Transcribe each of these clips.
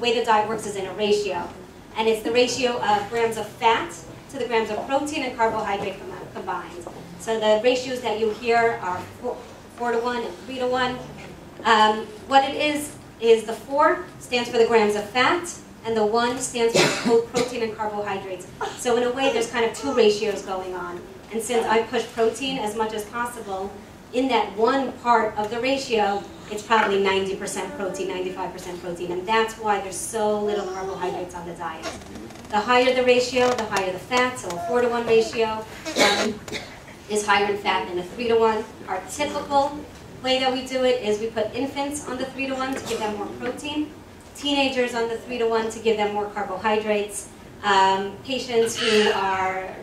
way the diet works is in a ratio. And it's the ratio of grams of fat to the grams of protein and carbohydrate combined. So the ratios that you hear are 4 to 1 and 3 to 1. What it is the 4 stands for the grams of fat, and the 1 stands for both protein and carbohydrates. So in a way, there's kind of 2 ratios going on. And since I push protein as much as possible, in that one part of the ratio, it's probably 90% protein, 95% protein, and that's why there's so little carbohydrates on the diet. The higher the ratio, the higher the fat, so a 4 to 1 ratio is higher in fat than a 3 to 1. Our typical way that we do it is we put infants on the 3 to 1 to give them more protein, teenagers on the 3 to 1 to give them more carbohydrates, patients who are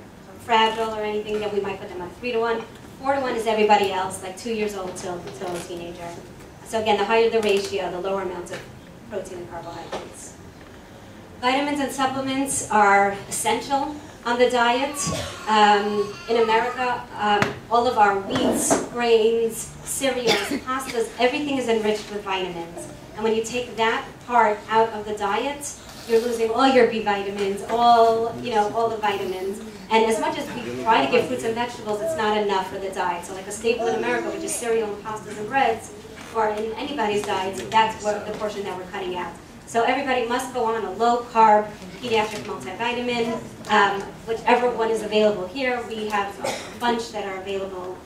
fragile or anything, then we might put them on 3 to 1. 4 to 1 is everybody else, like 2 years old till a teenager. So again, the higher the ratio, the lower amounts of protein and carbohydrates. Vitamins and supplements are essential on the diet. In America, all of our wheats, grains, cereals, pastas, everything is enriched with vitamins. And when you take that part out of the diet, you're losing all your B vitamins, all the vitamins. And as much as we try to give fruits and vegetables, it's not enough for the diet. So like a staple in America, which is cereal and pastas and breads, or in anybody's diet, that's what the portion that we're cutting out. So everybody must go on a low-carb pediatric multivitamin, whichever one is available here. We have a bunch that are available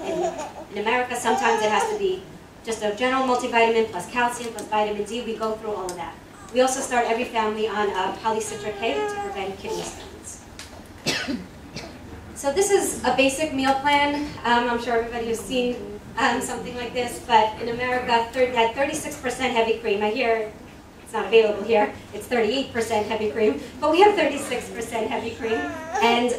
in America. Sometimes it has to be just a general multivitamin plus calcium plus vitamin D. We go through all of that. We also start every family on polycitric acid to prevent kidney stones. So this is a basic meal plan. I'm sure everybody has seen something like this, but in America, had 36% heavy cream. I hear it's not available here. It's 38% heavy cream, but we have 36% heavy cream. And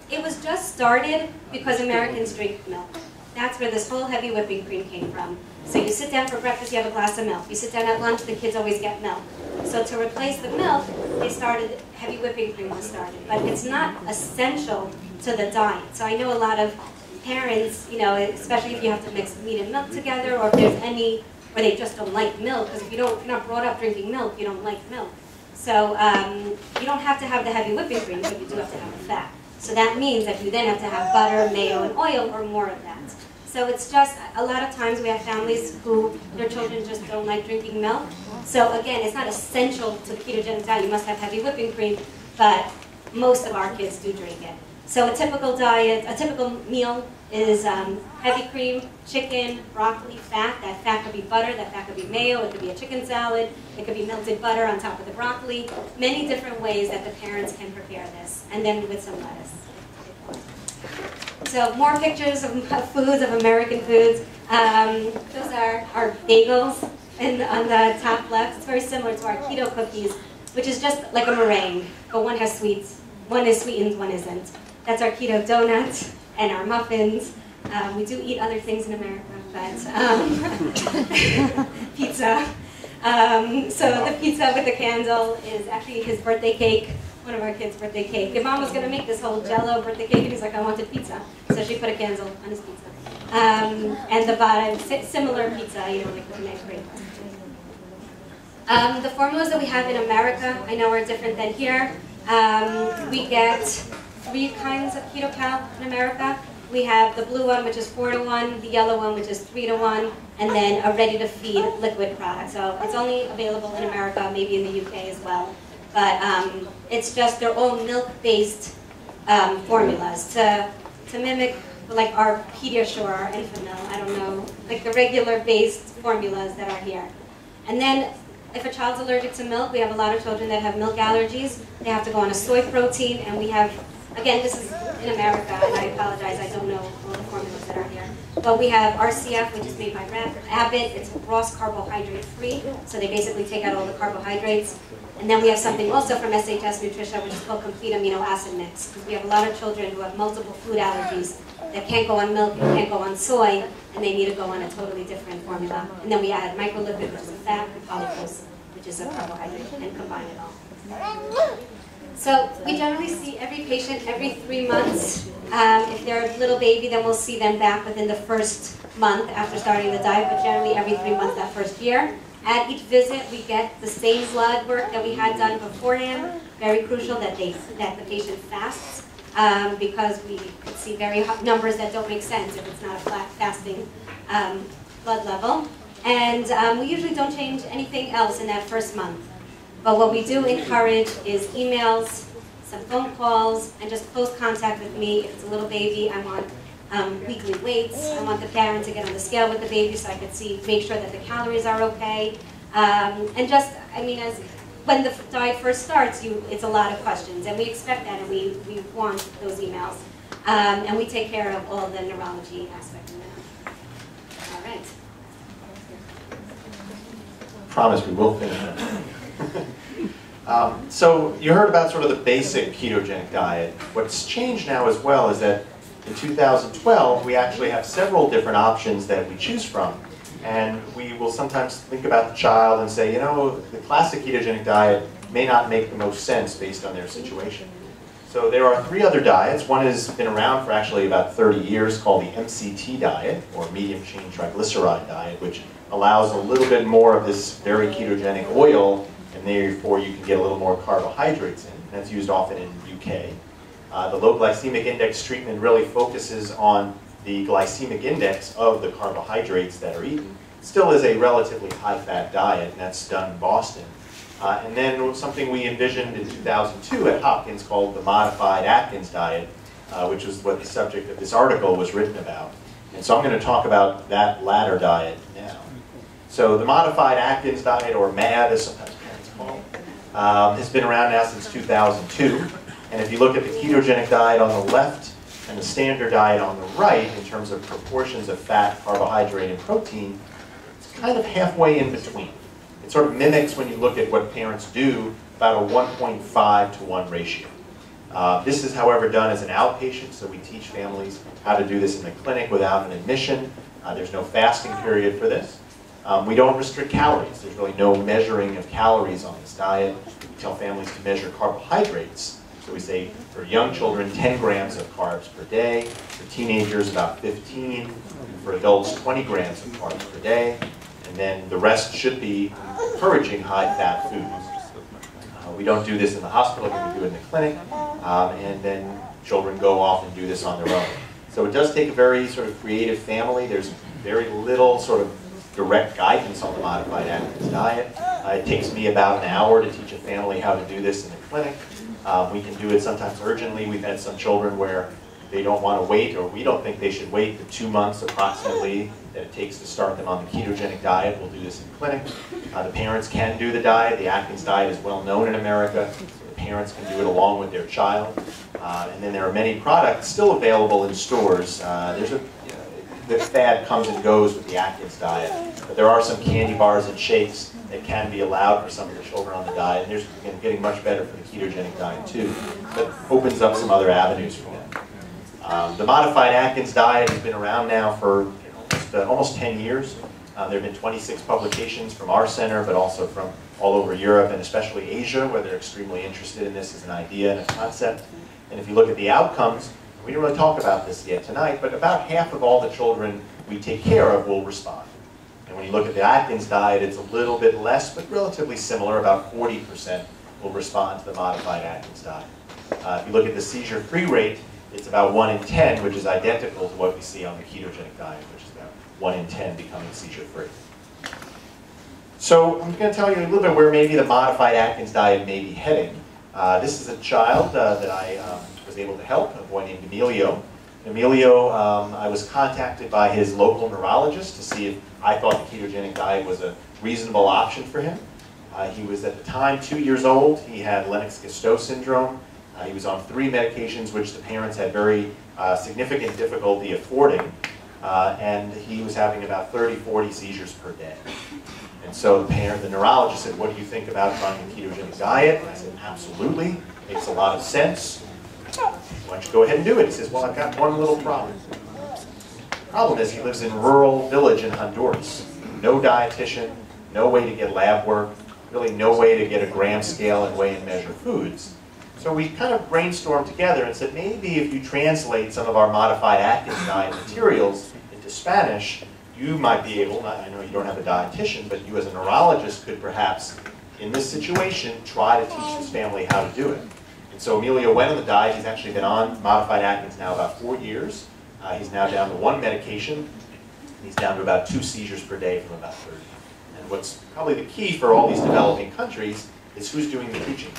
it was just started because Americans drink milk. That's where this whole heavy whipping cream came from. So you sit down for breakfast, you have a glass of milk. You sit down at lunch, the kids always get milk. So to replace the milk, they started, heavy whipping cream was started. But it's not essential to the diet. So I know a lot of parents, especially if you have to mix meat and milk together, or if there's any, or they just don't like milk, because if you're not brought up drinking milk, you don't like milk. So you don't have to have the heavy whipping cream, but you do have to have the fat. So that means that you then have to have butter, mayo, and oil, or more of that. So it's just, a lot of times we have families who their children just don't like drinking milk. So again, it's not essential to the ketogenic diet. You must have heavy whipping cream, but most of our kids do drink it. So a typical diet, a typical meal is heavy cream, chicken, broccoli, fat. That fat could be butter, that fat could be mayo, it could be a chicken salad, it could be melted butter on top of the broccoli. Many different ways that the parents can prepare this, and then with some lettuce. So more pictures of foods, of American foods. Those are our bagels on the top left. It's very similar to our keto cookies, which is just like a meringue, but one has sweets. One is sweetened, one isn't. That's our keto donut and our muffins. We do eat other things in America, but pizza. So the pizza with the candle is actually his birthday cake. One of our kids' birthday cake. Your mom was going to make this whole Jell-O birthday cake, and he's like, I wanted pizza. So she put a candle on his pizza. And the bottom, similar pizza, like with an egg cream. The formulas that we have in America, I know are different than here. We get 3 kinds of keto cal in America. We have the blue one, which is 4 to 1, the yellow one, which is 3 to 1, and then a ready-to-feed liquid product. So it's only available in America, maybe in the UK as well. But it's just, they're all milk-based formulas to mimic like our Pediasure, our Infamil, I don't know, like the regular-based formulas that are here. And then if a child's allergic to milk, we have a lot of children that have milk allergies. They have to go on a soy protein, and we have, again, this is in America, and I apologize, I don't know all the formulas that are here. But we have RCF, which is made by Abbott. It's Ross carbohydrate-free, so they basically take out all the carbohydrates. And then we have something also from SHS Nutrition, which is called Complete Amino Acid Mix. Because we have a lot of children who have multiple food allergies that can't go on milk and can't go on soy, and they need to go on a totally different formula. And then we add microlipid, which is a fat, and polyphos, which is a carbohydrate, and combine it all. So we generally see every patient every 3 months. If they're a little baby, then we'll see them back within the first month after starting the diet, but generally every 3 months that first year. At each visit, we get the same blood work that we had done beforehand. Very crucial that the patient fasts, because we could see very high numbers that don't make sense if it's not a flat fasting blood level. And we usually don't change anything else in that first month. But what we do encourage is emails, some phone calls, and just close contact with me. If it's a little baby, I want weekly weights. I want the parent to get on the scale with the baby so I could make sure that the calories are okay. And just, I mean, when the diet first starts, it's a lot of questions, and we expect that, and we want those emails. And we take care of all the neurology aspect of that. All right. Promise we will finish it. So you heard about sort of the basic ketogenic diet. What's changed now as well is that in 2012, we actually have several different options that we choose from. And we will sometimes think about the child and say, you know, the classic ketogenic diet may not make the most sense based on their situation. So there are 3 other diets. One has been around for actually about 30 years called the MCT diet, or medium chain triglyceride diet, which allows a little bit more of this very ketogenic oil, and therefore you can get a little more carbohydrates in. That's used often in the UK. The low glycemic index treatment really focuses on the glycemic index of the carbohydrates that are eaten. Still is a relatively high-fat diet, and that's done in Boston. And then something we envisioned in 2002 at Hopkins called the modified Atkins diet, which is what the subject of this article was written about. And so I'm going to talk about that latter diet now. So the modified Atkins diet, or MAD as sometimes parents call it, has been around now since 2002. And if you look at the ketogenic diet on the left and the standard diet on the right, in terms of proportions of fat, carbohydrate, and protein, it's kind of halfway in between. It sort of mimics, when you look at what parents do, about a 1.5 to 1 ratio. This is, however, done as an outpatient, so we teach families how to do this in the clinic without an admission. There's no fasting period for this. We don't restrict calories. There's really no measuring of calories on this diet. We tell families to measure carbohydrates. So we say for young children, 10 grams of carbs per day. For teenagers, about 15. And for adults, 20 grams of carbs per day. And then the rest should be encouraging high-fat foods. We don't do this in the hospital, but we do it in the clinic. And then children go off and do this on their own. So it does take a very sort of creative family. There's very little sort of direct guidance on the modified Atkins diet. It takes me about an hour to teach a family how to do this in the clinic. We can do it sometimes urgently. We've had some children where they don't want to wait, or we don't think they should wait the 2 months approximately that it takes to start them on the ketogenic diet. We'll do this in clinic. The parents can do the diet. The Atkins diet is well known in America. So the parents can do it along with their child. And then there are many products still available in stores. The fad comes and goes with the Atkins diet, but there are some candy bars and shakes that can be allowed for some of the children on the diet, and there's getting much better for the ketogenic diet too, but opens up some other avenues for them. The modified Atkins diet has been around now for almost 10 years. There have been 26 publications from our center, but also from all over Europe and especially Asia, where they're extremely interested in this as an idea and a concept. And if you look at the outcomes, we didn't really talk about this yet tonight, but about half of all the children we take care of will respond. And when you look at the Atkins diet, it's a little bit less, but relatively similar. About 40% will respond to the modified Atkins diet. If you look at the seizure-free rate, it's about 1 in 10, which is identical to what we see on the ketogenic diet, which is about 1 in 10 becoming seizure-free. So I'm going to tell you a little bit where maybe the modified Atkins diet may be heading. This is a child that I was able to help, a boy named Emilio. Emilio, I was contacted by his local neurologist to see if I thought the ketogenic diet was a reasonable option for him. He was at the time 2 years old. He had Lennox-Gastaut syndrome. He was on 3 medications which the parents had very significant difficulty affording. And he was having about 30-40 seizures per day. And so the neurologist said, "What do you think about trying a ketogenic diet?" And I said, "Absolutely, makes a lot of sense. Why don't you go ahead and do it?" He says, "Well, I've got one little problem. The problem is he lives in a rural village in Honduras. No dietitian, no way to get lab work, really no way to get a gram scale and weigh and measure foods." So we kind of brainstormed together and said, maybe if you translate some of our modified Atkins diet materials into Spanish, you might be able, I know you don't have a dietitian, but you as a neurologist could perhaps, in this situation, try to teach this family how to do it. And so Emilio went on the diet. He's actually been on modified Atkins now about 4 years. He's now down to 1 medication. He's down to about 2 seizures per day from about 30. And what's probably the key for all these developing countries is who's doing the teaching.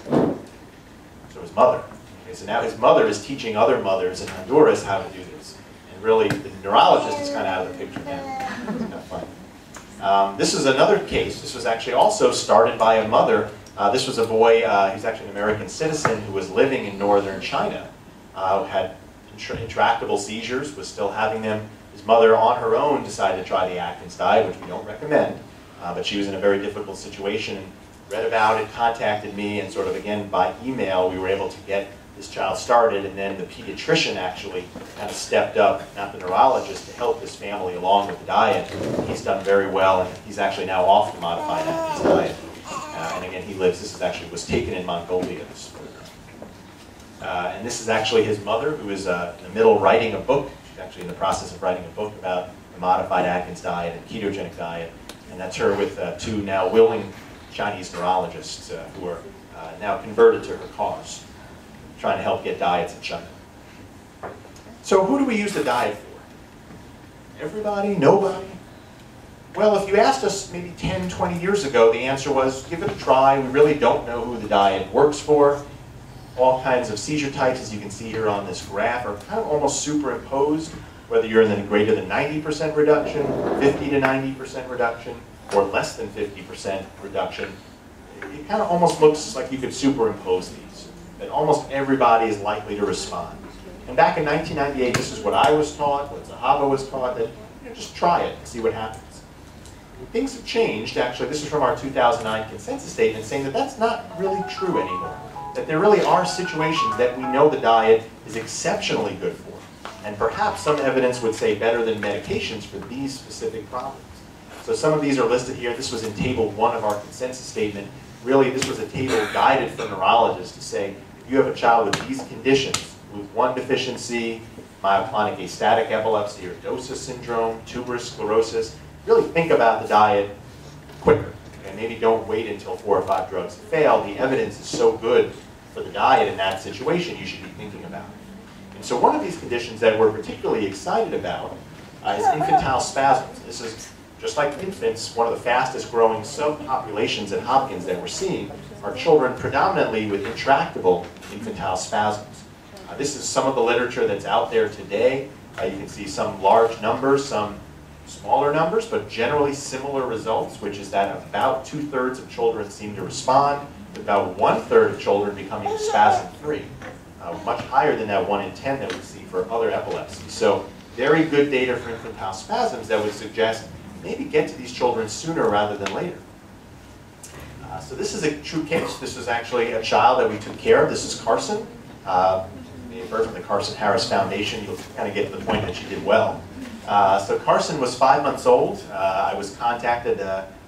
So his mother. Okay, so now his mother is teaching other mothers in Honduras how to do this. And really, the neurologist is kind of out of the picture now. It's kind of funny. This is another case. This was actually also started by a mother. This was a boy, he's actually an American citizen who was living in northern China, had intractable seizures, was still having them. His mother, on her own, decided to try the Atkins diet, which we don't recommend, but she was in a very difficult situation and read about it, contacted me, and sort of, again, by email, we were able to get this child started, and then the pediatrician actually kind of stepped up, not the neurologist, to help this family along with the diet. He's done very well, and he's actually now off the modified Atkins diet. And again, he lives, this was taken in Mongolia, this photograph. And this is actually his mother, who is in the middle writing a book. She's actually in the process of writing a book about the modified Atkins diet and ketogenic diet. And that's her with 2 now willing Chinese neurologists who are now converted to her cause, trying to help get diets in China. So who do we use the diet for? Everybody? Nobody? Well, if you asked us maybe 10, 20 years ago, the answer was, give it a try. We really don't know who the diet works for. All kinds of seizure types, as you can see here on this graph, are kind of almost superimposed, whether you're in the greater than 90% reduction, 50 to 90% reduction, or less than 50% reduction. It kind of almost looks like you could superimpose these, that almost everybody is likely to respond. And back in 1998, this is what I was taught, what Zahava was taught, that just try it and see what happens. Things have changed, actually. This is from our 2009 consensus statement saying that that's not really true anymore. That there really are situations that we know the diet is exceptionally good for. And perhaps some evidence would say better than medications for these specific problems. So some of these are listed here. This was in table 1 of our consensus statement. Really, this was a table guided for neurologists to say, if you have a child with these conditions, GLUT1 deficiency, myoclonic astatic epilepsy or DOSA syndrome, tuberous sclerosis, really think about the diet quicker. And maybe don't wait until 4 or 5 drugs fail. The evidence is so good for the diet in that situation, you should be thinking about it. And so one of these conditions that we're particularly excited about is infantile spasms. This is, just like infants, one of the fastest growing subpopulations at Hopkins that we're seeing are children predominantly with intractable infantile spasms. This is some of the literature that's out there today. You can see some large numbers, some smaller numbers, but generally similar results, which is that about 2/3 of children seem to respond, with about 1/3 of children becoming spasm-free, much higher than that 1 in 10 that we see for other epilepsies. So very good data for infantile spasms that would suggest maybe get to these children sooner rather than later. So this is a true case. This is actually a child that we took care of. This is Carson. You may have heard from the Carson Harris Foundation. You'll kind of get to the point that she did well. So Carson was 5 months old. I was contacted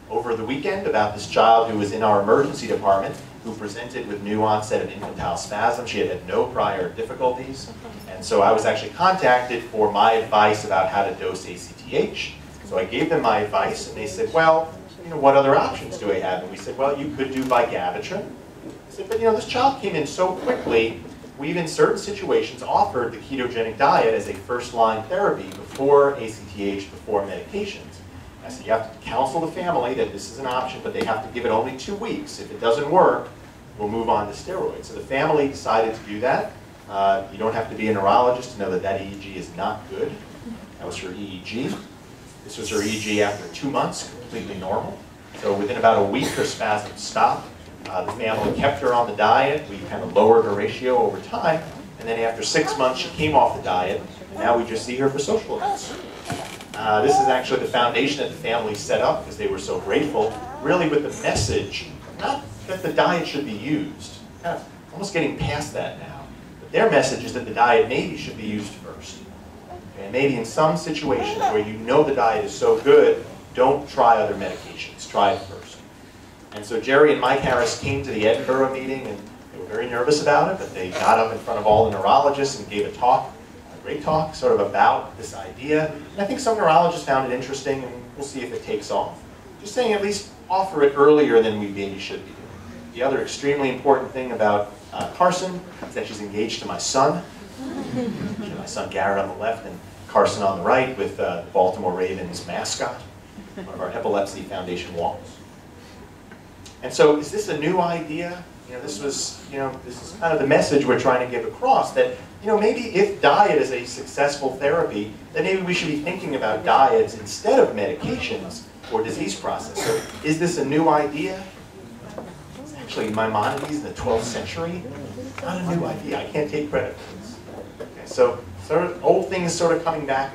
over the weekend about this child who was in our emergency department who presented with new onset of infantile spasm. She had had no prior difficulties. And so I was actually contacted for my advice about how to dose ACTH. So I gave them my advice and they said, well, you know, what other options do I have? And we said, well, you could do vigabatrin. I said, but you know, this child came in so quickly, we've in certain situations offered the ketogenic diet as a first-line therapy before ACTH, before medications. I said, you have to counsel the family that this is an option, but they have to give it only 2 weeks. If it doesn't work, we'll move on to steroids. So the family decided to do that. You don't have to be a neurologist to know that that EEG is not good. That was her EEG. This was her EEG after 2 months, completely normal. So within about a week, her spasms stopped. The family kept her on the diet. We kind of lowered her ratio over time. And then after 6 months, she came off the diet. And now we just see her for social events. This is actually the foundation that the family set up because they were so grateful, really with the message, not that the diet should be used, kind of almost getting past that now. But their message is that the diet maybe should be used first. And maybe in some situations where you know the diet is so good, don't try other medications. Try it first. And so Jerry and Mike Harris came to the Edinburgh meeting, and they were very nervous about it, but they got up in front of all the neurologists and gave a talk great talk sort of about this idea. And I think some neurologists found it interesting, and we'll see if it takes off. Just saying, at least offer it earlier than we maybe should be doing. The other extremely important thing about Carson is that she's engaged to my son. My son Garrett on the left and Carson on the right with the Baltimore Ravens mascot, one of our Epilepsy Foundation walls. And so, is this a new idea? This is kind of the message we're trying to give across, that, maybe if diet is a successful therapy, then maybe we should be thinking about diets instead of medications for disease process. So, is this a new idea? It's actually Maimonides in the 12th century. Not a new idea. I can't take credit for this. Okay, so, sort of old things sort of coming back.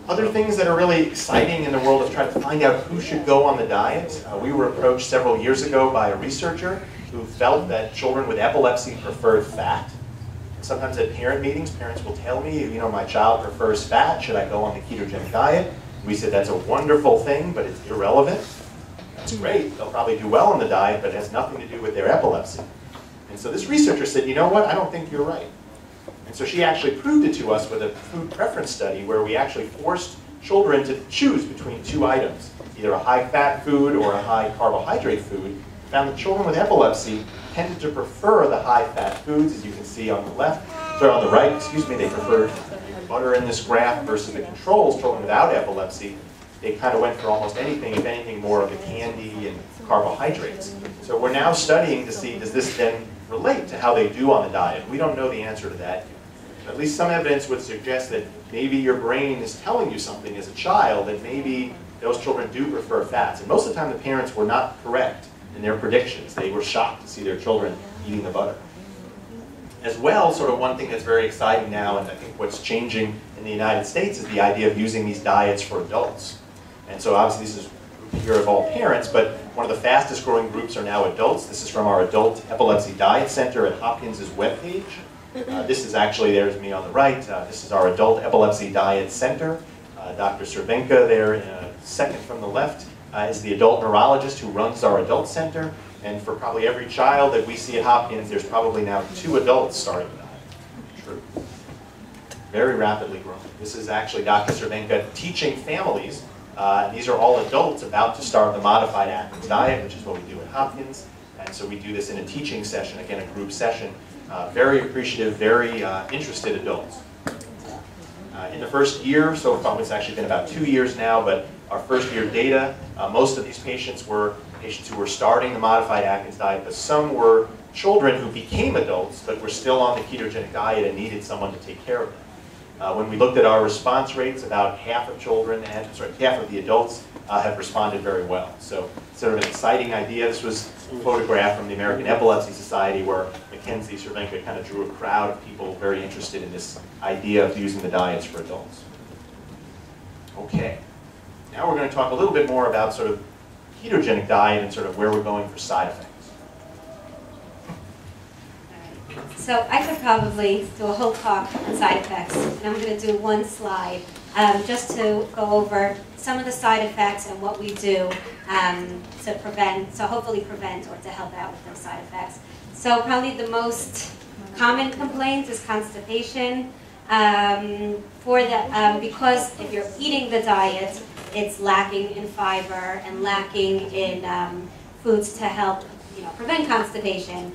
Other things that are really exciting in the world of trying to find out who should go on the diet. We were approached several years ago by a researcher who felt that children with epilepsy preferred fat. Sometimes at parent meetings, parents will tell me, my child prefers fat, should I go on the ketogenic diet? We said that's a wonderful thing, but it's irrelevant. That's great, they'll probably do well on the diet, but it has nothing to do with their epilepsy. And so this researcher said, you know what, I don't think you're right. And so she actually proved it to us with a food preference study where we actually forced children to choose between two items, either a high-fat food or a high-carbohydrate food. We found that children with epilepsy tended to prefer the high-fat foods, as you can see on the on the right, they preferred butter in this graph versus the controls, children without epilepsy. They kind of went for almost anything, if anything, more of the candy and carbohydrates. So we're now studying to see, does this then relate to how they do on the diet? We don't know the answer to that. At least some evidence would suggest that maybe your brain is telling you something as a child, that maybe those children do prefer fats. And most of the time the parents were not correct in their predictions. They were shocked to see their children eating the butter. As well, sort of one thing that's very exciting now, and I think what's changing in the United States, is the idea of using these diets for adults. And so obviously this is a group here of all parents, but one of the fastest growing groups are now adults. This is from our Adult Epilepsy Diet Center at Hopkins' webpage. This is actually, there's me on the right, this is our Adult Epilepsy Diet Center. Dr. Cervenka there, second from the left, is the adult neurologist who runs our adult center. And for probably every child that we see at Hopkins, there's probably now 2 adults starting the diet. True. Very rapidly growing. This is actually Dr. Cervenka teaching families. These are all adults about to start the modified Atkins diet, which is what we do at Hopkins. And so we do this in a teaching session, again, a group session. Very appreciative, very interested adults. In the first year, so far it's actually been about 2 years now, but our first year data, most of these patients were patients who were starting the modified Atkins diet, but some were children who became adults, but were still on the ketogenic diet and needed someone to take care of them. When we looked at our response rates, about half of half of the adults have responded very well. So sort of an exciting idea. This was a photograph from the American Epilepsy Society where Mackenzie Cervenka kind of drew a crowd of people very interested in this idea of using the diets for adults. Okay, now we're going to talk a little bit more about sort of ketogenic diet and sort of where we're going for side effects. So I could probably do a whole talk on side effects, and I'm going to do one slide just to go over some of the side effects and what we do to prevent, so hopefully prevent or to help out with those side effects. So probably the most common complaint is constipation. Because if you're eating the diet, it's lacking in fiber and lacking in foods to help prevent constipation.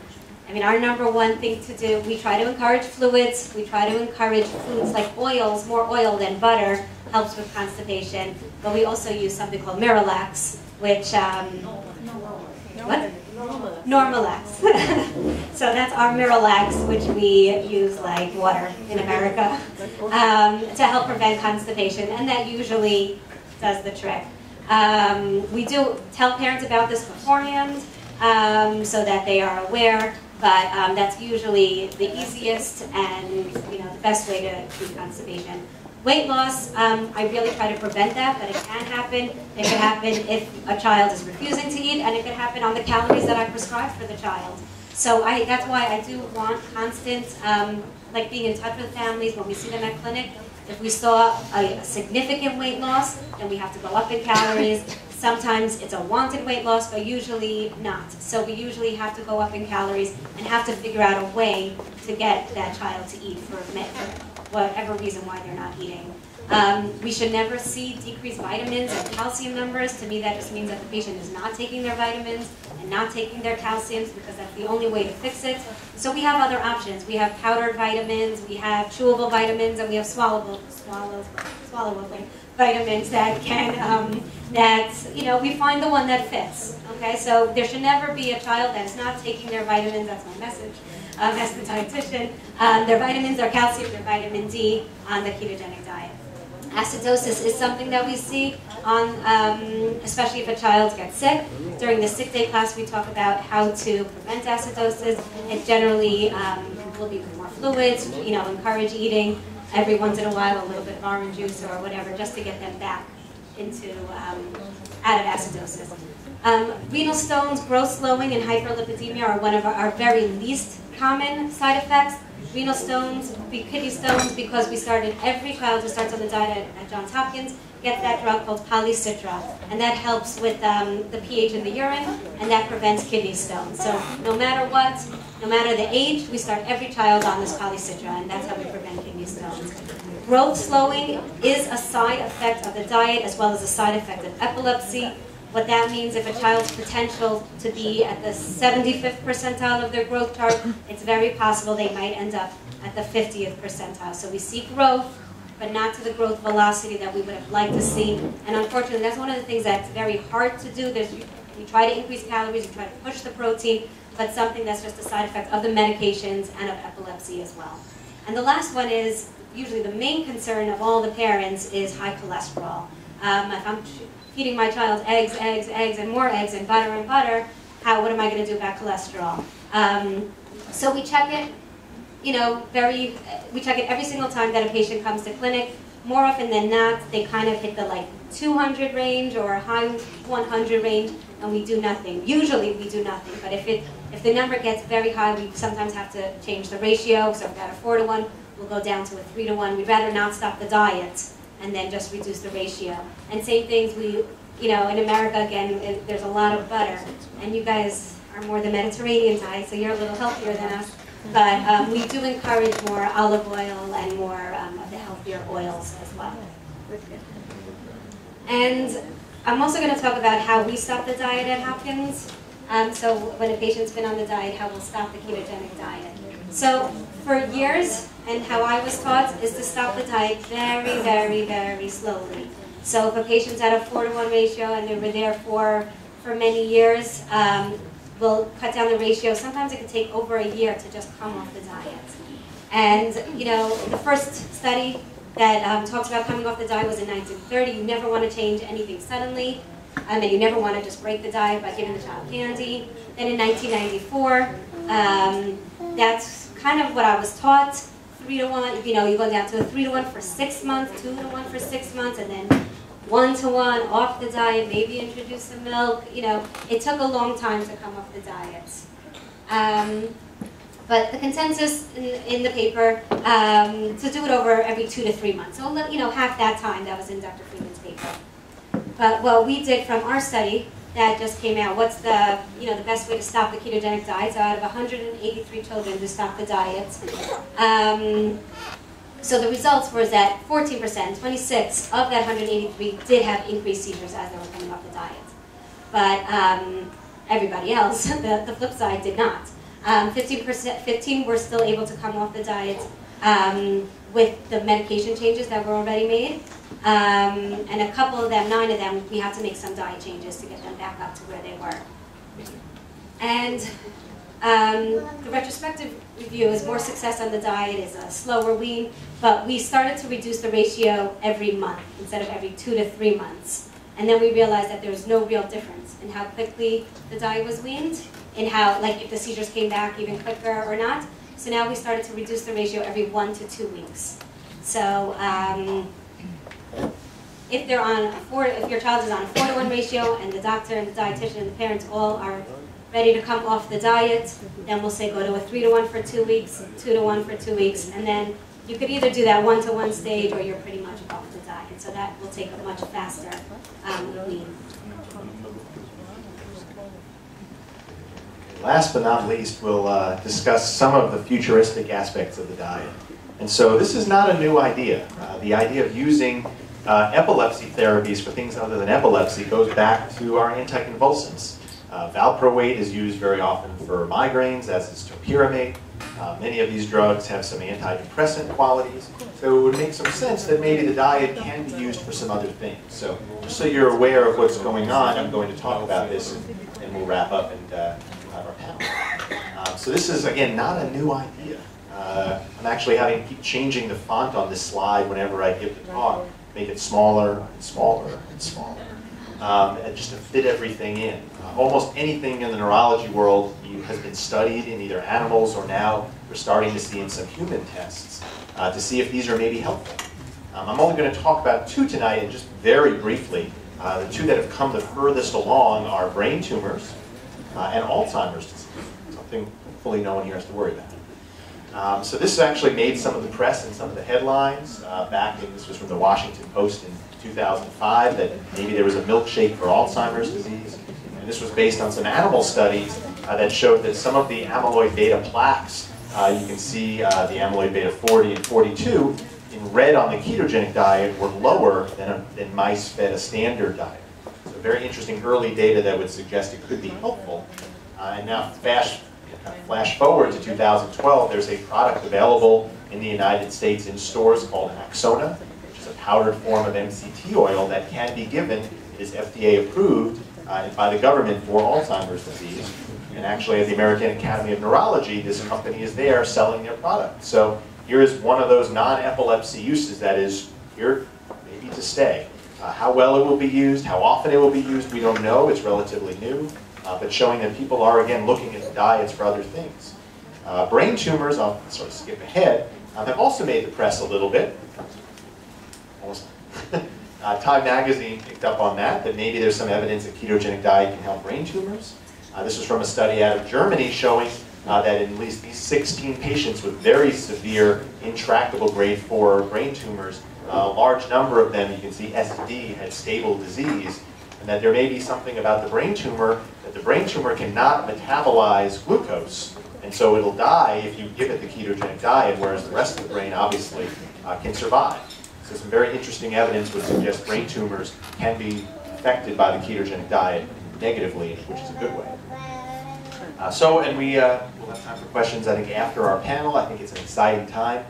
I mean, our number one thing to do, we try to encourage fluids. We try to encourage foods like oils. More oil than butter helps with constipation. But we also use something called Miralax, which Normalax. So that's our Miralax, which we use like water in America to help prevent constipation, and that usually does the trick. We do tell parents about this beforehand so that they are aware. But that's usually the easiest and the best way to treat constipation. Weight loss, I really try to prevent that, but it can happen. It can happen if a child is refusing to eat, and it can happen on the calories that I prescribe for the child. So that's why I do want constant, like being in touch with families when we see them at clinic. If we saw a significant weight loss, then we have to go up in calories. Sometimes it's a wanted weight loss, but usually not. So we usually have to go up in calories and have to figure out a way to get that child to eat for whatever reason why they're not eating. We should never see decreased vitamins and calcium numbers. To me, that just means that the patient is not taking their vitamins and not taking their calciums, because that's the only way to fix it. So we have other options. We have powdered vitamins, we have chewable vitamins, and we have swallowable vitamins that can, we find the one that fits. Okay, so there should never be a child that is not taking their vitamins. That's my message as the dietitian. Their vitamins, their calcium, their vitamin D on the ketogenic diet. Acidosis is something that we see on, especially if a child gets sick. During the sick day class, we talk about how to prevent acidosis. It generally will be with more fluids, encourage eating every once in a while, a little bit of orange juice or whatever, just to get them back into, out of acidosis. Renal stones, growth slowing, and hyperlipidemia are one of our very least common side effects. Renal stones, kidney stones, because we started, every child who starts on the diet at Johns Hopkins gets that drug called polycitra, and that helps with the pH in the urine, and that prevents kidney stones. So no matter what, no matter the age, we start every child on this polycitra, and that's how we prevent kidney stones. Growth slowing is a side effect of the diet as well as a side effect of epilepsy. What that means, if a child's potential to be at the 75th percentile of their growth chart, it's very possible they might end up at the 50th percentile. So we see growth, but not to the growth velocity that we would have liked to see. And unfortunately, that's one of the things that's very hard to do. We try to increase calories, we try to push the protein, but something that's just a side effect of the medications and of epilepsy as well. And the last one is, usually the main concern of all the parents is high cholesterol. If I'm feeding my child eggs, and more eggs, and butter, what am I going to do about cholesterol? So we check it, we check it every single time that a patient comes to clinic. More often than not, they kind of hit the 200 range or high 100 range, and we do nothing. Usually we do nothing, but if the number gets very high, we sometimes have to change the ratio. So if we've got a 4-to-1, we'll go down to a 3-to-1. We'd rather not stop the diet and then just reduce the ratio. And same things, in America, again, there's a lot of butter, and you guys are more the Mediterranean type, so you're a little healthier than us. But we do encourage more olive oil and more of the healthier oils as well. And I'm also going to talk about how we stop the diet at Hopkins. So when a patient's been on the diet, how we'll stop the ketogenic diet. So for years, and how I was taught, is to stop the diet very, very, very slowly. So if a patient's at a 4-to-1 ratio and they were there for many years, we'll cut down the ratio. Sometimes it could take over a year to just come off the diet. And the first study that talks about coming off the diet was in 1930. You never want to change anything suddenly, and you never want to just break the diet by giving the child candy. Then in 1994, that's kind of what I was taught. 3-to-1, you go down to a 3-to-1 for 6 months, 2-to-1 for 6 months, and then 1-to-1 off the diet, maybe introduce some milk. It took a long time to come off the diet. But the consensus in the paper, to do it over every 2 to 3 months. So, half that time, that was in Dr. Freeman's paper. But what we did from our study that just came out, what's the best way to stop the ketogenic diet? So out of 183 children who stopped the diet, so the results were that 14%, 26 of that 183 did have increased seizures as they were coming off the diet. But everybody else, the flip side, did not. 15 were still able to come off the diet with the medication changes that were already made. And a couple of them, 9 of them, we had to make some diet changes to get them back up to where they were. And the retrospective review is more success on the diet, is a slower wean, but we started to reduce the ratio every month instead of every 2 to 3 months. And then we realized that there was no real difference in how quickly the diet was weaned, in how, if the seizures came back even quicker or not. So now we started to reduce the ratio every 1 to 2 weeks. So if your child is on a 4-to-1 ratio and the doctor and the dietitian and the parents all are ready to come off the diet, then we'll say go to a 3-to-1 for 2 weeks, 2-to-1 for 2 weeks, and then you could either do that 1-to-1 stage or you're pretty much off the diet. So that will take a much faster wean. last but not least, we'll discuss some of the futuristic aspects of the diet. And so this is not a new idea. The idea of using epilepsy therapies for things other than epilepsy goes back to our anticonvulsants. Valproate is used very often for migraines, as is topiramate. Many of these drugs have some antidepressant qualities, so it would make some sense that maybe the diet can be used for some other things. So just so you're aware of what's going on, I'm going to talk about this, and we'll wrap up and we'll have our panel. So this is, again, not a new idea. I'm actually having to keep changing the font on this slide whenever I give the talk, make it smaller and smaller and smaller, just to fit everything in. Almost anything in the neurology world has been studied in either animals or now we're starting to see in some human tests to see if these are maybe helpful. I'm only going to talk about two tonight, and just very briefly. The two that have come the furthest along are brain tumors and Alzheimer's disease, something hopefully no one here has to worry about. So this actually made some of the press and some of the headlines this was from the Washington Post in 2005, that maybe there was a milkshake for Alzheimer's disease. And this was based on some animal studies that showed that some of the amyloid beta plaques, you can see the amyloid beta 40 and 42, in red on the ketogenic diet were lower than mice fed a standard diet. So very interesting early data that would suggest it could be helpful. And now flash forward to 2012, there's a product available in the United States in stores called Axona, which is a powdered form of MCT oil that can be given. It is FDA approved by the government for Alzheimer's disease. And actually at the American Academy of Neurology, this company is there selling their product. So here is one of those non-epilepsy uses that is here maybe to stay. How well it will be used, how often it will be used, we don't know. It's relatively new. But showing that people are, again, looking at the diets for other things. Brain tumors, I'll sort of skip ahead, have also made the press a little bit. Almost. Time magazine picked up on that maybe there's some evidence that ketogenic diet can help brain tumors. This was from a study out of Germany showing that in at least these 16 patients with very severe, intractable grade 4 brain tumors, a large number of them, you can see SD, had stable disease, and that there may be something about the brain tumor, that the brain tumor cannot metabolize glucose, and so it'll die if you give it the ketogenic diet, whereas the rest of the brain obviously can survive. So some very interesting evidence would suggest brain tumors can be affected by the ketogenic diet negatively, which is a good way. And we'll have time for questions, I think, after our panel. I think it's an exciting time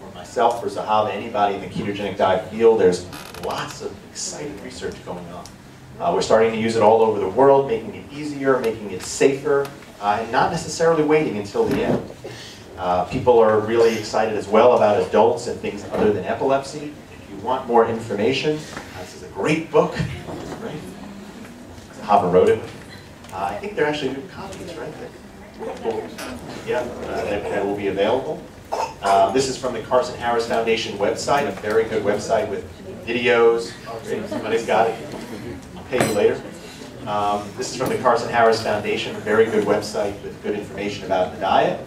for myself, for Zahava, anybody in the ketogenic diet field. There's lots of exciting research going on. We're starting to use it all over the world, making it easier, making it safer, and not necessarily waiting until the end. People are really excited as well about adults and things other than epilepsy. If you want more information, this is a great book. Right? Zahava wrote it. I think they're actually new copies, right? That will be available. This is from the Carson Harris Foundation website, a very good website with videos. Somebody's got it. I'll pay you later. This is from the Carson Harris Foundation, a very good website with good information about the diet.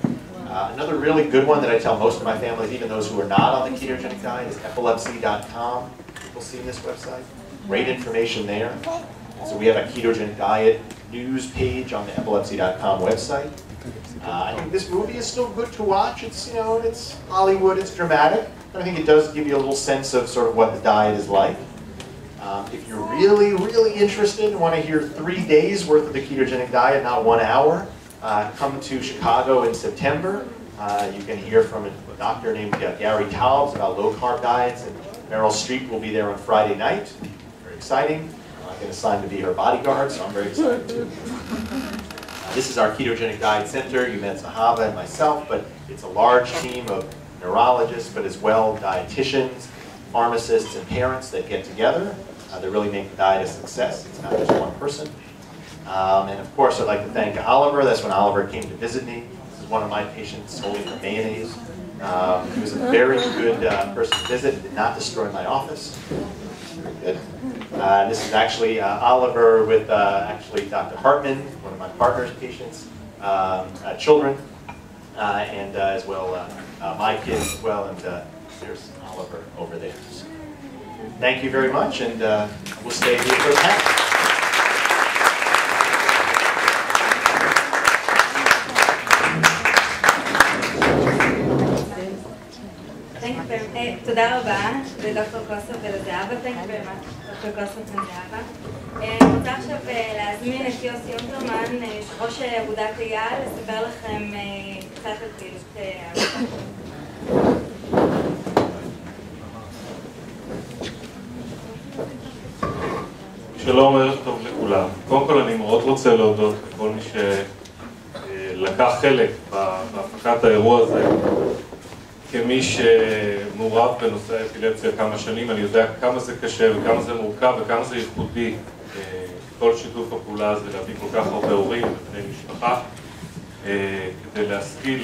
Another really good one that I tell most of my families, even those who are not on the ketogenic diet, is epilepsy.com. People see this website. Great information there. So we have a ketogenic diet news page on the epilepsy.com website. I think this movie is still good to watch. It's, it's Hollywood, it's dramatic, but I think it does give you a little sense of sort of what the diet is like. If you're really, really interested and want to hear 3 days worth of the ketogenic diet, not 1 hour, come to Chicago in September. You can hear from a doctor named Gary Taubes about low-carb diets, and Meryl Streep will be there on Friday night. Very exciting. I've been assigned to be her bodyguard, so I'm very excited too. This is our ketogenic diet center. You met Zahava and myself, but it's a large team of neurologists, but as well dietitians, pharmacists, and parents that get together. They really make the diet a success. It's not just one person. And of course, I'd like to thank Oliver. That's when Oliver came to visit me. This is one of my patients holding for mayonnaise. He was a very good person to visit. It did not destroy my office. Very good. This is actually Oliver with actually Dr. Hartman, one of my partner's patients, children, and as well my kids as well. And there's Oliver over there. So, thank you very much, and we'll stay here for the panel. תודה רבה לדוקטור קוסוף ולזהבה, thank you very much, דוקטור קוסוף ולזהבה. אני רוצה עכשיו להזמין את יוסי אונטרמן, יושב ראש אגודת אייל, לספר לכם קצת על פעילות המשפחות. שלום, ערב טוב לכולם. קודם כל אני מאוד רוצה להודות לכל מי שלקח חלק בהפקת האירוע הזה. כמי שמעורב בנושא האפילפסיה כמה שנים, אני יודע כמה זה קשה וכמה זה מורכב וכמה זה ייחודי. כל שיתוף הפעולה הזה להביא כל כך הרבה הורים ובני משפחה כדי להשכיל,